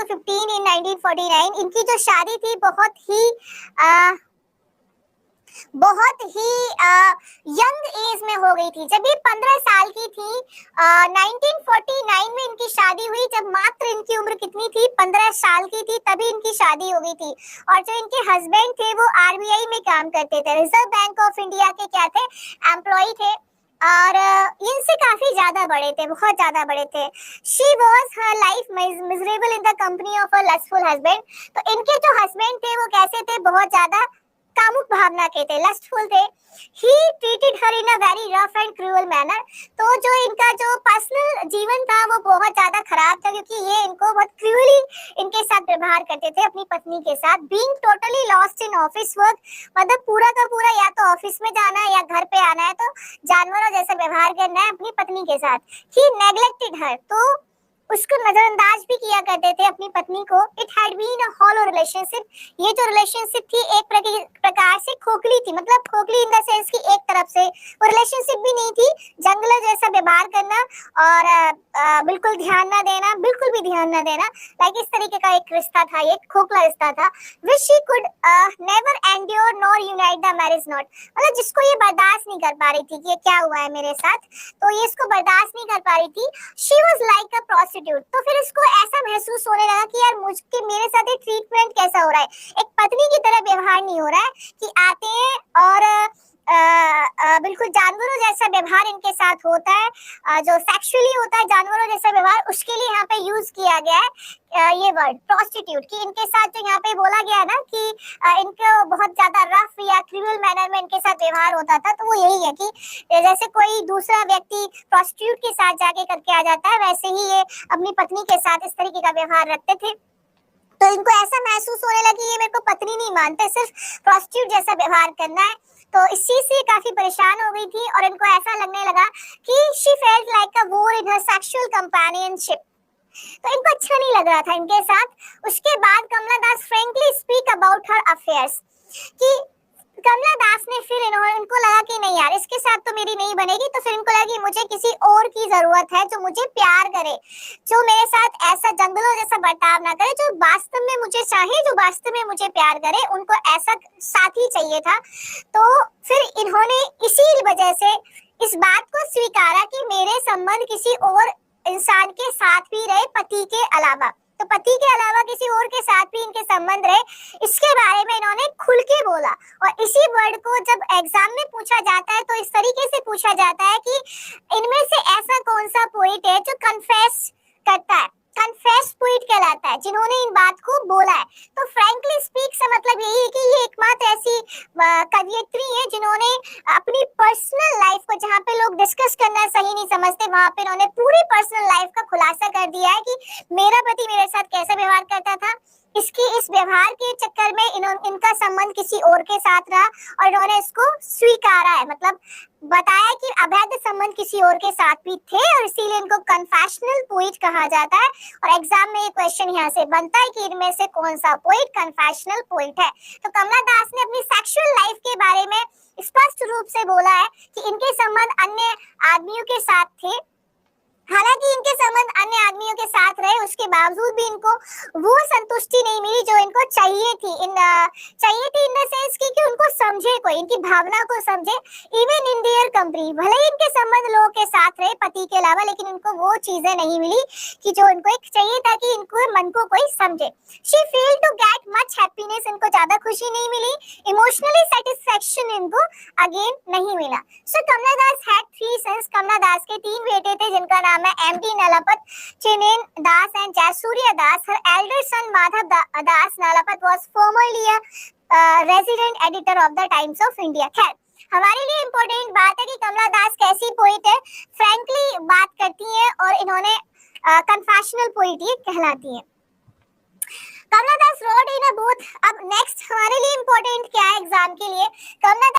to 15 in 1949। इनकी जो शादी थी बहुत ही यंग एज में हो गई थी। जब ये 15 साल की थी 1949 में इनकी शादी हुई, जब मात्र इनकी उम्र कितनी थी, 15 साल की थी, तभी इनकी शादी हो गई थी। और जो इनके हस्बैंड थे वो आरबीआई में काम करते थे, रिजर्व बैंक ऑफ इंडिया के क्या थे, एम्प्लॉय थे, और इनसे काफी ज्यादा बड़े थे, बहुत ज्यादा बड़े थे। She was her life miserable in the company of a lustful husband. तो इनके जो हस्बैंड थे वो कैसे थे, बहुत ज्यादा कामुक भावना के थे, लस्टफुल थे। He treated her in a very rough and cruel manner. तो जो इनका जो पर्सनल जीवन था वो बहुत ज्यादा खराब था, क्योंकि ये इनको बहुत क्रूअली इनके साथ व्यवहार करते थे अपनी पत्नी के साथ। Being totally lost in office work, मतलब पूरा का पूरा या तो ऑफिस में जाना है या घर पे आना है, तो जानवरों जैसा व्यवहार करना है अपनी पत्नी के साथ। ही नेग्लेक्टेड हर, तो उसको नजरअंदाज भी किया करते थे अपनी पत्नी को। It had been a hollow relationship. ये जो रिलेशनशिप थी एक प्रकार से खोखली थी, मतलब खोखली इन द सेंस कि एक तरफ से वो रिलेशनशिप भी नहीं थी, जंगल जैसा व्यवहार करना और बिल्कुल ध्यान ना देना, बिल्कुल भी ध्यान ना देना, लाइक इस तरीके का एक रिश्ता था, ये खोखला रिश्ता था। Which she could never endure nor unite the marriage not, मतलब जिसको ये बर्दाश्त नहीं कर पा रही थी कि ये क्या हुआ है मेरे साथ, तो ये इसको बर्दाश्त नहीं कर पा रही थी। शी वॉज लाइक अ तो फिर उसको ऐसा महसूस होने लगा कि यार मुझके मेरे साथ ये ट्रीटमेंट कैसा हो रहा है, एक पत्नी की तरह व्यवहार नहीं हो रहा है, कि आते हैं और बिल्कुल जानवरों जैसा व्यवहार इनके साथ होता है, जो सेक्सुअली होता है जानवरों जैसा व्यवहार, उसके लिए यहाँ पे यूज किया गया है ये वर्ड प्रोस्टिट्यूट। कि इनके साथ जो यहाँ पे बोला गया ना कि इनको बहुत ज्यादा रफ या क्रूअल मैनर में इनके साथ व्यवहार होता था, तो वो यही है कि जैसे कोई दूसरा व्यक्ति प्रोस्टिट्यूट के साथ जाके करके आ जाता है, वैसे ही ये अपनी पत्नी के साथ इस तरीके का व्यवहार रखते थे। तो इनको ऐसा महसूस होने लगा कि ये मेरे को पत्नी नहीं मानते, सिर्फ प्रोस्टिट्यूट जैसा व्यवहार करना है। तो इस चीज से काफी परेशान हो गई थी और इनको ऐसा लगने लगा कि शी फेल्ट लाइक अ वोर इन हर सेक्सुअल कंपेनियनशिप। तो इनको अच्छा नहीं लग रहा था इनके साथ। उसके बाद Kamala Das frankly speak about her affairs, कि कमला दास ने फिर इनको लगा कि नहीं यार इसके साथ तो मेरी नहीं बनेगी, तो फिर इनको लगा कि मुझे किसी और की जरूरत है जो मुझे प्यार करे, जो मेरे साथ ऐसा जंगलों जैसा बर्ताव ना करे, जो वास्तव में मुझे चाहे, जो वास्तव में मुझे प्यार करे, उनको ऐसा साथी चाहिए था। तो फिर इन्होंने इसी वजह से इस बात को स्वीकारा कि मेरे संबंध किसी और इंसान के साथ भी रहे, पति के अलावा, तो पति के अलावा किसी और के साथ भी इनके संबंध रहे, इसके बारे में इन्होंने खुल के बोला। और इसी वर्ड को जब एग्जाम में पूछा जाता है तो इस तरीके से पूछा जाता है कि इनमें से ऐसा कौन सा पोइट है जो कन्फेस करता है, कन्फेस पोइट कहलाता है, जिन्होंने इन बात को बोला है। तो फ्रैंकली स्पीक से मतलब यही है कि ये एकमात्र ऐसी कवयित्री है जिन्होंने अपनी पर्सनल लाइफ को, जहाँ पे लोग डिस्कस करना सही नहीं समझते, वहां पे इन्होंने पूरी पर्सनल लाइफ का खुलासा कर दिया है कि मेरा पति मेरे साथ कैसे व्यवहार करता था। इस व्यवहार के चक्कर में इनका संबंध किसी और के साथ रहा और इन्होंने इसको स्वीकारा है, मतलब बताया कि अवैध संबंध किसी और के साथ भी थे, और इसीलिए इनको कन्फेशनल पोइट कहा जाता है। और एग्जाम में ये क्वेश्चन यहाँ से बनता है कि इनमें से कौन सा पोइट कन्फेशनल पोइट है। तो कमला दास ने अपनी सेक्सुअल लाइफ के बारे में स्पष्ट रूप से बोला है कि इनके संबंध अन्य आदमियों के साथ थे, हालांकि इनके संबंध अन्य आदमियों के साथ रहे, उसके बावजूद भी इनको वो संतुष्टि नहीं मिली जो इनको चाहिए थी इन द सेंस कि उनको समझे कोई, इनकी भावना को समझे। इवन इन देयर कंपनी, भले ही इनके संबंध लोगों के साथ रहे पति के अलावा, लेकिन इनको वो चीजें नहीं मिली कि जो इनको एक चाहिए था कि इनको मन को कोई समझे। She failed to get much happiness, इनको ज्यादा खुशी नहीं मिली। इमोशनली सेटिस्फेक्शन इनको अगेन नहीं मिला। सो कमला दास हैड 3 सन्स, कमला दास के 3 बेटे थे जिनका नाम है MD Nalapat, Chinnen Das and Jayasurya Das. Her elder son Madhav Das Nalapat was formerly a resident editor of the Times of India. खैर हमारे लिए इम्पोर्टेंट बात है कि कमला दास कैसी पोइट है, फ्रैंकली बात करती हैं और इन्होंने कन्फेशनल पोइट ये कहलाती है। कमला दास रोड इन अ बोथ। अब नेक्स्ट हमारे लिए इम्पोर्टेंट क्या है एग्जाम के लिए, कमला